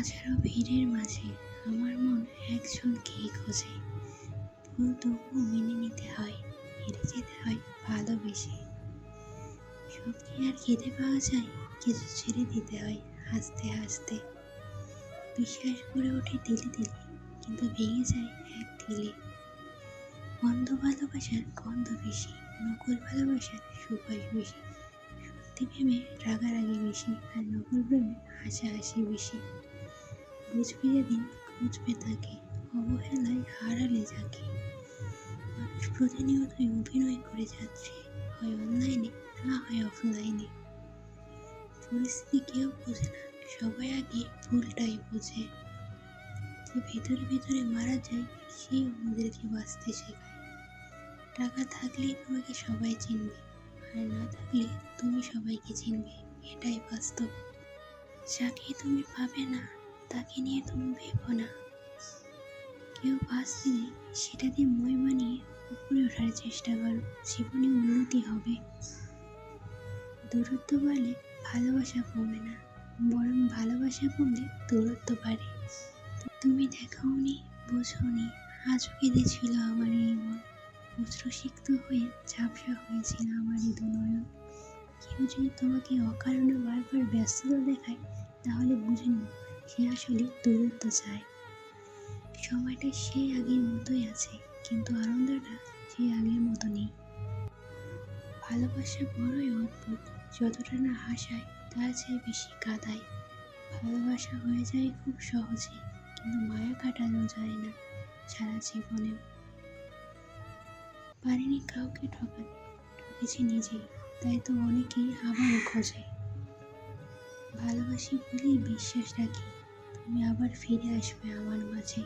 হাজারো ভিড়ের মাঝে আমার মন একজনকেই খোঁজে। ভুল তবুও মেনে নিতে হয়, হেরে যেতে হয় ভালোবেসে। সব কি আর খেতে পাওয়া যায়? কিছু ছেড়ে দিতে হয় হাসতে হাসতে। বিশ্বাস করে ওঠে দিলে দিলে, কিন্তু ভেঙে যায় এক ঢিলে। অন্ধ ভালোবাসার গন্ধ বেশি, নকল ভালোবাসার সুবাস বেশি। সত্যি প্রেমে রাগারাগি বেশি, আর নকল প্রেমে হাসাহাসি বেশি। বুঝবি যেদিন খুঁজবে তাকে, অবহেলায় হারালে যাকে। মানুষ প্রতিনিয়তই অভিনয় করে যাচ্ছে, হয় অনলাইনে না হয় অফলাইনে। পরিস্থিতি কেউ বোঝে না, সবাই আগে ভুলটাই বোঝে। যে ভেতরে ভেতরে মারা যায়, সেই আমাদেরকে বাঁচতে শেখায়। টাকা থাকলেই তোমাকে সবাই চিনবে, আর না থাকলে তুমি সবাইকে চিনবে, এটাই বাস্তব। যাকে তুমি পাবে না, তাকে নিয়ে তুমি ভেবো না। কেউ বাস দিলে সেটা দিয়ে মই বানিয়ে উপরে ওঠার চেষ্টা করো, জীবনে উন্নতি হবে। দূরত্ব বাড়লে ভালোবাসা কমে না, বরং ভালোবাসা কমলে দূরত্ব বাড়ে। তুমি দেখাওনি, বোঝোনি, আজও কেঁদেছিল আমার এই মন। অশ্রুসিক্ত হয়ে ঝাপসা হয়েছিল আমার এই দুনয়ন। কেউ যদি তোমাকে অকারণে বারবার ব্যস্ততা দেখায়, তাহলে বুঝে নিও সে আসলে দূরত্ব চায়। সময়টা সেই আগের মতোই আছে, কিন্তু আনন্দটা সেই আগের মতো নেই। ভালোবাসা বড়ই অদ্ভুত, যতটা না হাসায় তার চেয়ে বেশি কাঁদায়। ভালোবাসা হয়ে যায় খুব সহজে, কিন্তু মায়া কাটানো যায় না সারা জীবনেও। পারিনি কাউকে ঠকাতে, ঠকেছি নিজেই, তাই তো অনেকেই আবারও খোঁজে। ভালোবাসি বলেই বিশ্বাস রাখি, তুমি আবার ফিরে আসবে আমার মাঝে।